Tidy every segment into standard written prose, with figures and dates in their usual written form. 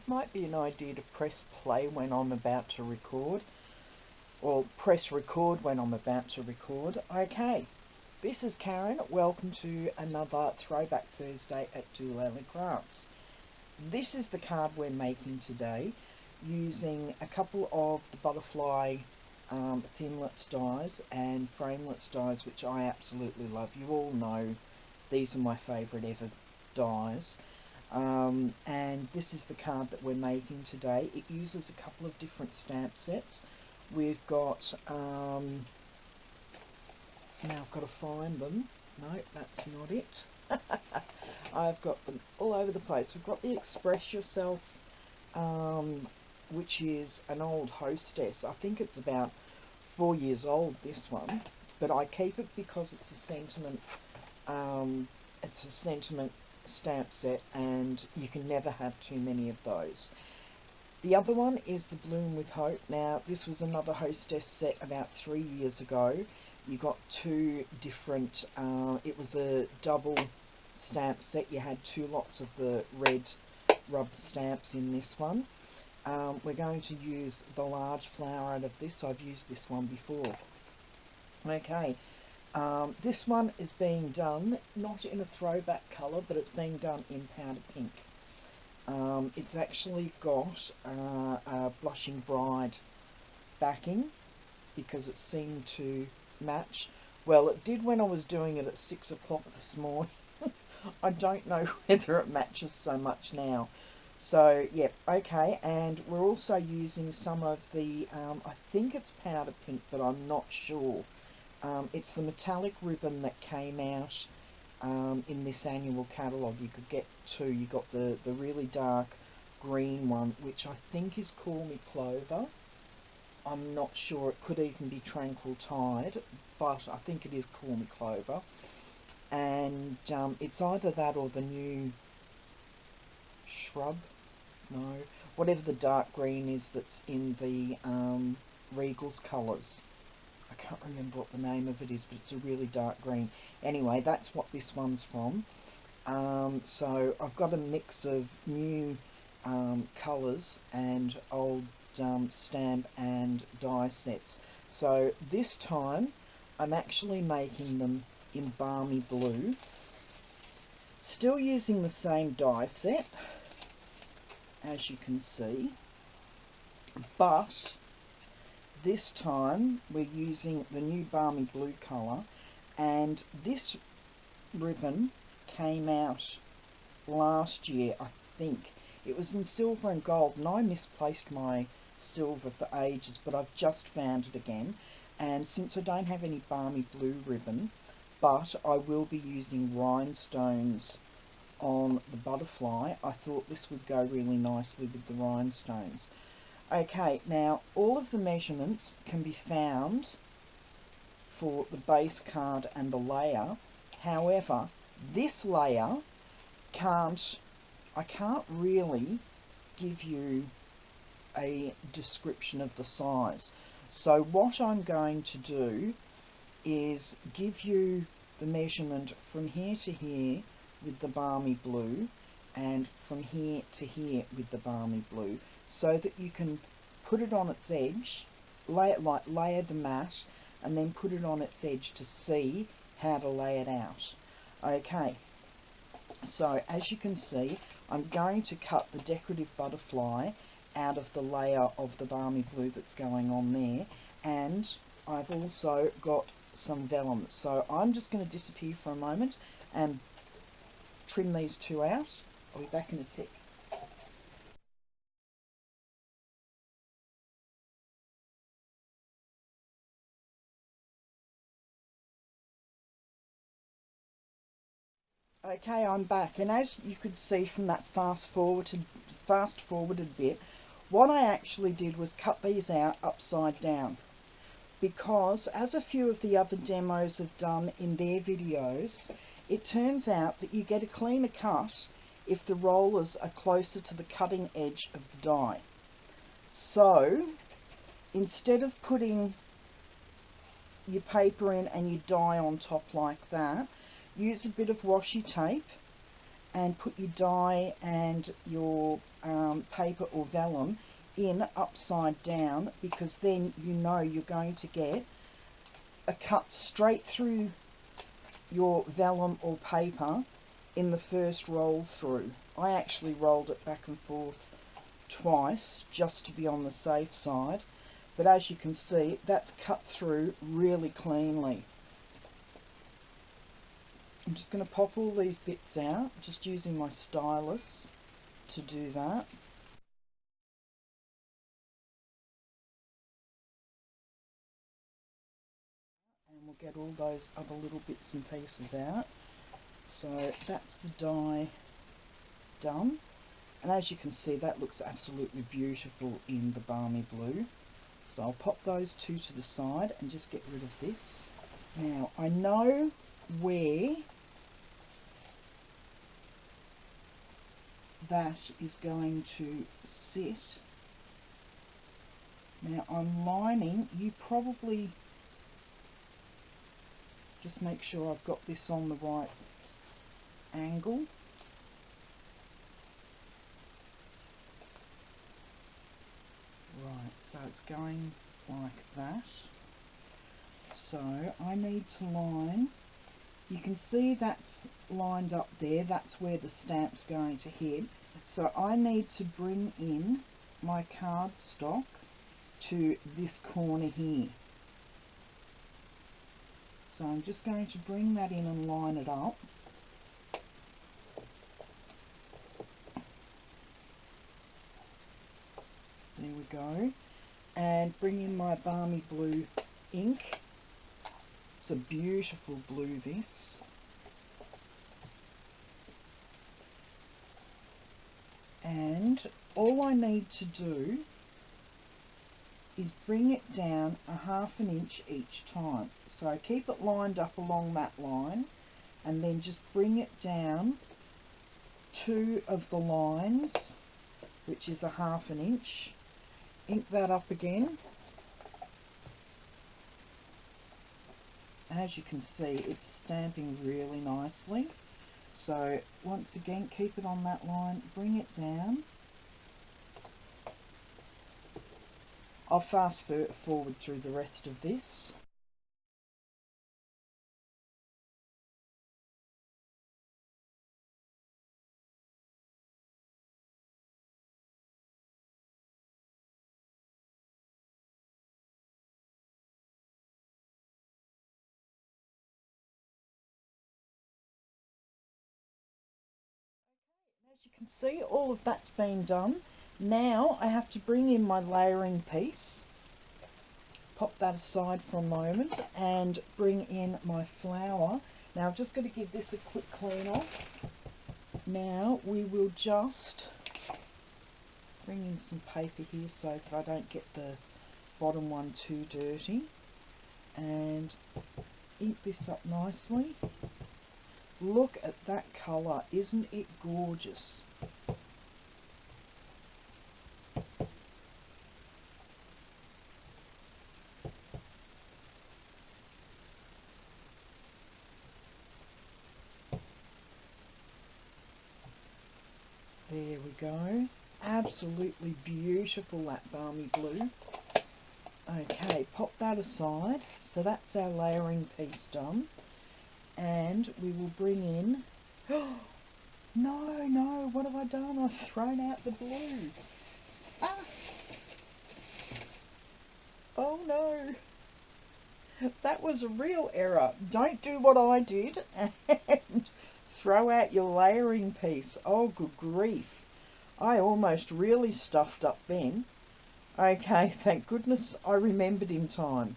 Might be an idea to press play when I'm about to record, or press record when I'm about to record. Okay, this is Karen. Welcome to another Throwback Thursday at dolallycrafts. This is the card we're making today using a couple of the butterfly thinlits dies and framelits dies, which I absolutely love. You all know these are my favourite ever dies. And this is the card that we're making today. It uses a couple of different stamp sets. We've got, now I've got to find them. No, that's not it. I've got them all over the place. We've got the Express Yourself, which is an old hostess. I think it's about 4 years old, this one, but I keep it because it's a sentiment stamp set, and you can never have too many of those. The other one is the Bloom with Hope. Now, this was another hostess set about 3 years ago. You got two different, it was a double stamp set. You had two lots of the red rubber stamps in this one. We're going to use the large flower out of this. I've used this one before. Okay. This one is being done not in a throwback colour, but it's being done in powder pink. It's actually got a Blushing Bride backing because it seemed to match. Well, it did when I was doing it at 6 o'clock this morning. I don't know whether it matches so much now. So, yep, okay, and we're also using some of the, I think it's powder pink, but I'm not sure. It's the metallic ribbon that came out in this annual catalogue. You could get two. You got the really dark green one, which I think is Call Me Clover. I'm not sure. It could even be Tranquil Tide, but I think it is Call Me Clover. And it's either that or the new Shrub. No, whatever the dark green is that's in the Regal's colours. I can't remember what the name of it is, but it's a really dark green. Anyway, that's what this one's from. So I've got a mix of new colours and old stamp and die sets. So this time I'm actually making them in Balmy Blue. Still using the same die set, as you can see, but this time we're using the new Balmy Blue colour, and this ribbon came out last year, I think. It was in silver and gold, and I misplaced my silver for ages, but I've just found it again. And since I don't have any Balmy Blue ribbon, but I will be using rhinestones on the butterfly, I thought this would go really nicely with the rhinestones. Okay, now all of the measurements can be found for the base card and the layer. However, this layer I can't really give you a description of the size. So what I'm going to do is give you the measurement from here to here with the Balmy Blue, and from here to here with the Balmy Blue, so that you can put it on its edge, layer the mat, and then put it on its edge to see how to lay it out. Okay, so as you can see, I'm going to cut the decorative butterfly out of the layer of the Balmy Blue that's going on there, and I've also got some vellum. So I'm just going to disappear for a moment and trim these two out. I'll be back in a tick. Okay, I'm back, and as you could see from that fast forwarded bit, what I actually did was cut these out upside down, because as a few of the other demos have done in their videos, it turns out that you get a cleaner cut if the rollers are closer to the cutting edge of the die. So instead of putting your paper in and your die on top like that, use a bit of washi tape and put your die and your paper or vellum in upside down, because then you know you're going to get a cut straight through your vellum or paper in the first roll through. I actually rolled it back and forth twice just to be on the safe side, but as you can see, that's cut through really cleanly. I'm just going to pop all these bits out, just using my stylus to do that. And we'll get all those other little bits and pieces out. So that's the die done. And as you can see, that looks absolutely beautiful in the Balmy blue. So I'll pop those two to the side and just get rid of this. Now, I know where that is going to sit. Now, I'm lining, you probably just make sure I've got this on the right angle. Right, so it's going like that. So I need to line, you can see that's lined up there, that's where the stamp's going to hit. So I need to bring in my cardstock to this corner here. So I'm just going to bring that in and line it up. There we go. And bring in my Balmy blue ink. It's a beautiful blue, this. And all I need to do is bring it down a ½ inch each time. So I keep it lined up along that line, and then just bring it down 2 of the lines, which is a ½ inch. Ink that up again. As you can see, it's stamping really nicely. So once again, keep it on that line, bring it down. I'll fast forward through the rest of this. As you can see, all of that's been done. Now I have to bring in my layering piece, pop that aside for a moment, and bring in my flower. Now I'm just going to give this a quick clean off. Now we will just bring in some paper here so that I don't get the bottom one too dirty, and ink this up nicely. Look at that colour, isn't it gorgeous? There we go. Absolutely beautiful, that Balmy blue. Okay, pop that aside. So that's our layering piece done. And we will bring in... No, what have I done? I've thrown out the blue. Ah! Oh no. That was a real error. Don't do what I did and throw out your layering piece. Oh, good grief. I almost really stuffed up then. Okay, thank goodness I remembered in time.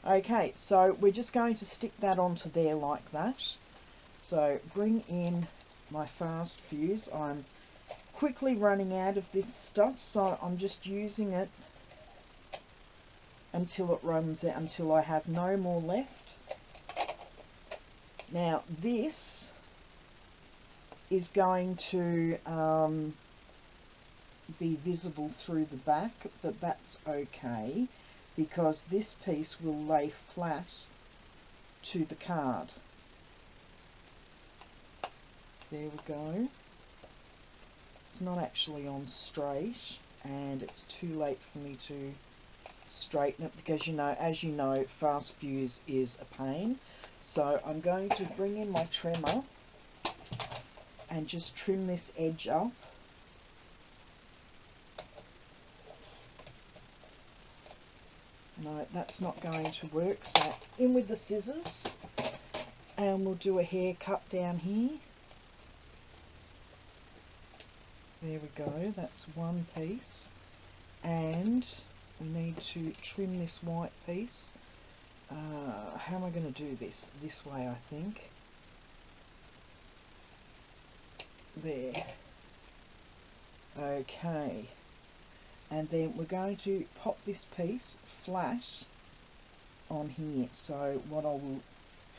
Okay, so we're just going to stick that onto there like that. So bring in my fast fuse. I'm quickly running out of this stuff, so I'm just using it until it runs out, until I have no more left. Now this is going to be visible through the back, but that's okay, because this piece will lay flat to the card. There we go. It's not actually on straight, and it's too late for me to straighten it because, as you know, fast fuse is a pain. So I'm going to bring in my trimmer and just trim this edge up. No, that's not going to work, so in with the scissors, and we'll do a hair cut down here. There we go, that's one piece, and we need to trim this white piece. How am I going to do this? This way, I think. There. Okay. And then we're going to pop this piece flat on here. So what I will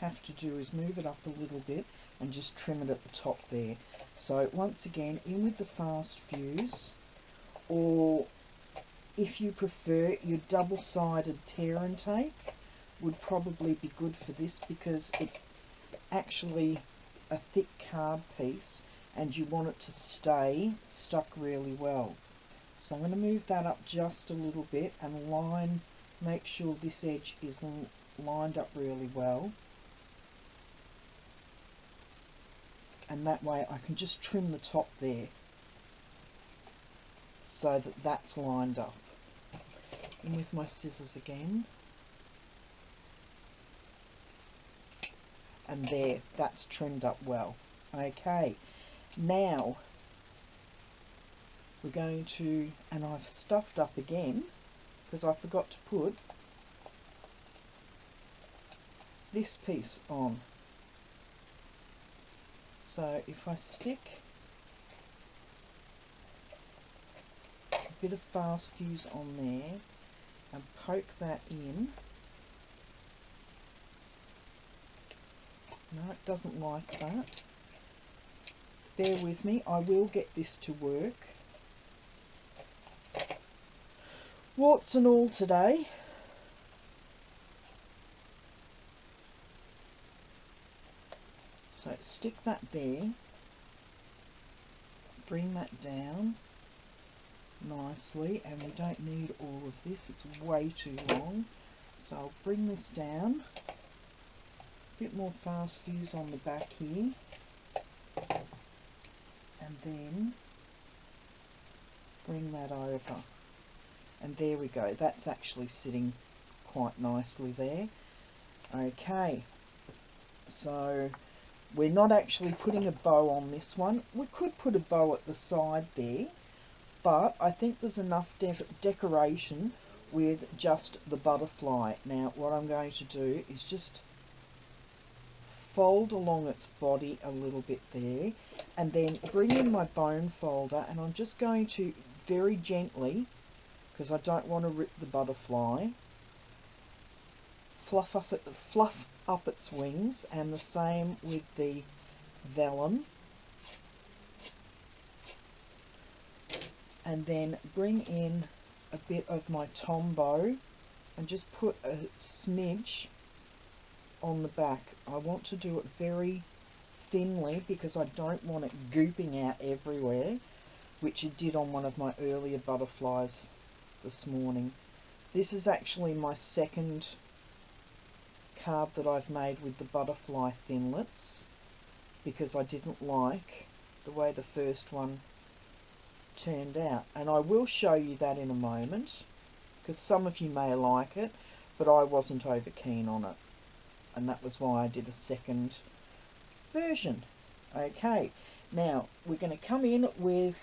have to do is move it up a little bit and just trim it at the top there. So once again, in with the fast fuse, or if you prefer, your double-sided tear and take would probably be good for this because it's actually a thick card piece and you want it to stay stuck really well. So I'm going to move that up just a little bit and make sure this edge is lined up really well. And that way I can just trim the top there so that that's lined up. In with my scissors again. And there, that's trimmed up well. Okay, now we're going to, and I've stuffed up again because I forgot to put this piece on. So if I stick a bit of fast fuse on there and poke that in. No, it doesn't like that. Bear with me, I will get this to work. Warts and all today. So stick that there. Bring that down nicely, and we don't need all of this, it's way too long. So I'll bring this down. Bit more fast fuse on the back here, and then bring that over, and there we go, that's actually sitting quite nicely there. Okay, so we're not actually putting a bow on this one. We could put a bow at the side there, but I think there's enough decoration with just the butterfly. Now what I'm going to do is just fold along its body a little bit there, and then bring in my bone folder, and I'm just going to very gently, because I don't want to rip the butterfly, fluff up its wings, and the same with the vellum, and then bring in a bit of my Tombow and just put a smidge on the back. I want to do it very thinly because I don't want it gooping out everywhere, which it did on one of my earlier butterflies this morning. This is actually my second card that I've made with the butterfly thinlets because I didn't like the way the first one turned out, and I will show you that in a moment because some of you may like it, but I wasn't over keen on it, and that was why I did a second version. Okay, now we're going to come in with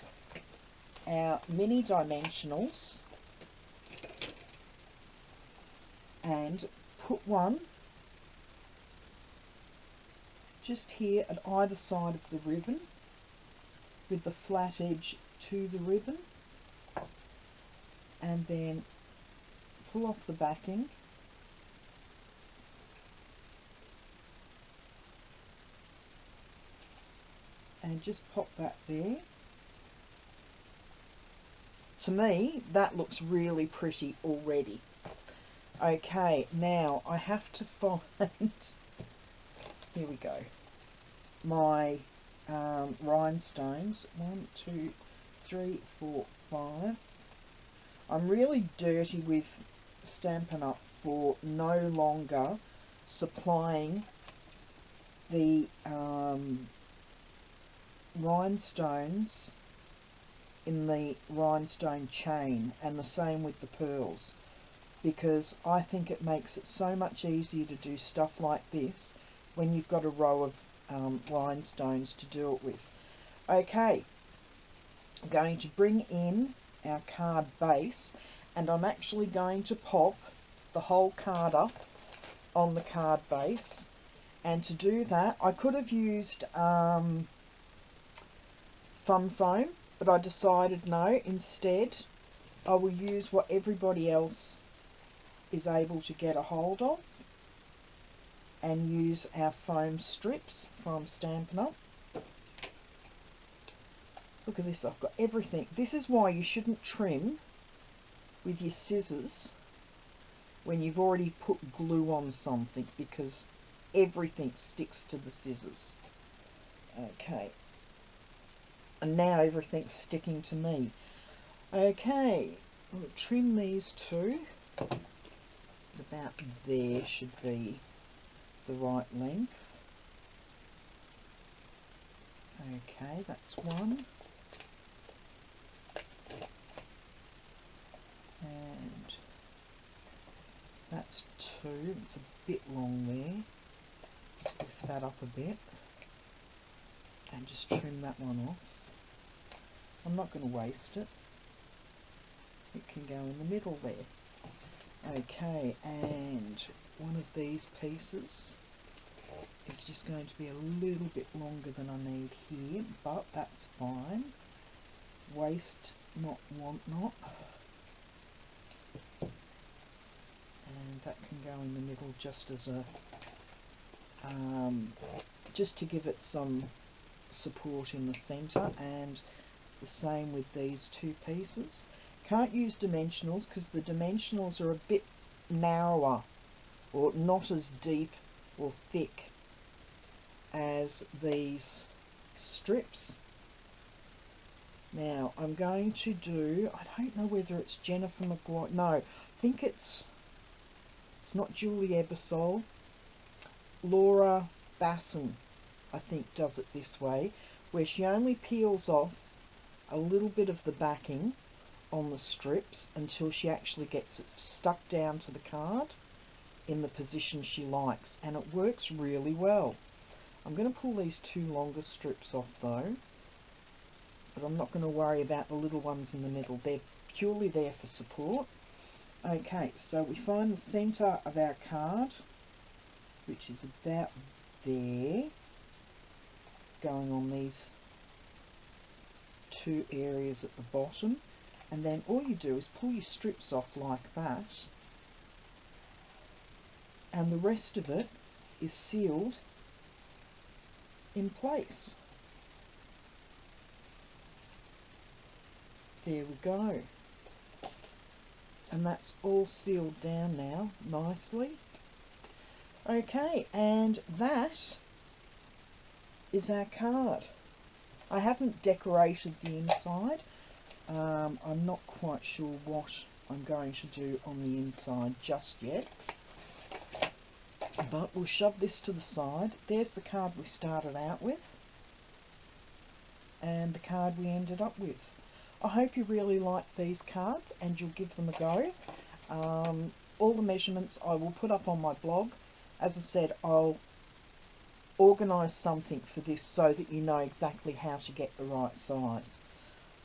our mini dimensionals and put one just here at either side of the ribbon with the flat edge to the ribbon, and then pull off the backing and just pop that there. To me, that looks really pretty already. Okay, now I have to find, here we go, my rhinestones. 1, 2, 3, 4, 5. I'm really dirty with Stampin' Up for no longer supplying the rhinestones in the rhinestone chain, and the same with the pearls, because I think it makes it so much easier to do stuff like this when you've got a row of rhinestones to do it with. Okay, I'm going to bring in our card base, and I'm actually going to pop the whole card up on the card base. And to do that, I could have used fun foam, but I decided no, instead I will use what everybody else is able to get a hold of, and use our foam strips from Stampin' Up. Look at this, I've got everything. This is why you shouldn't trim with your scissors when you've already put glue on something, because everything sticks to the scissors. Okay, and now everything's sticking to me. Okay, we'll trim these two. About there should be the right length. Okay, that's one. And that's two. It's a bit long there. Just lift that up a bit and just trim that one off. I'm not going to waste it. It can go in the middle there. Okay, and one of these pieces is just going to be a little bit longer than I need here, but that's fine. Waste not, want not. And that can go in the middle just as a just to give it some support in the centre, and the same with these two pieces. Can't use dimensionals because the dimensionals are a bit narrower, or not as deep or thick as these strips. Now I'm going to do, I don't know whether it's Jennifer McGuire, no, I think it's not Julie Ebersole, Laura Basson I think does it this way, where she only peels off a little bit of the backing on the strips until she actually gets it stuck down to the card in the position she likes, and it works really well. I'm going to pull these two longer strips off though, but I'm not going to worry about the little ones in the middle. They're purely there for support. Okay, so we find the centre of our card, which is about there, going on these two areas at the bottom, and then all you do is pull your strips off like that, and the rest of it is sealed in place. There we go. And that's all sealed down now nicely. Okay, and that is our card. I haven't decorated the inside. I'm not quite sure what I'm going to do on the inside just yet, but we'll shove this to the side. There's the card we started out with, and the card we ended up with. I hope you really like these cards and you'll give them a go. All the measurements I will put up on my blog. As I said, I'll organise something for this so that you know exactly how to get the right size.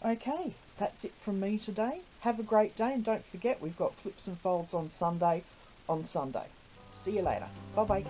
Okay, that's it from me today. Have a great day, and don't forget we've got flips and folds on Sunday. See you later. Bye bye.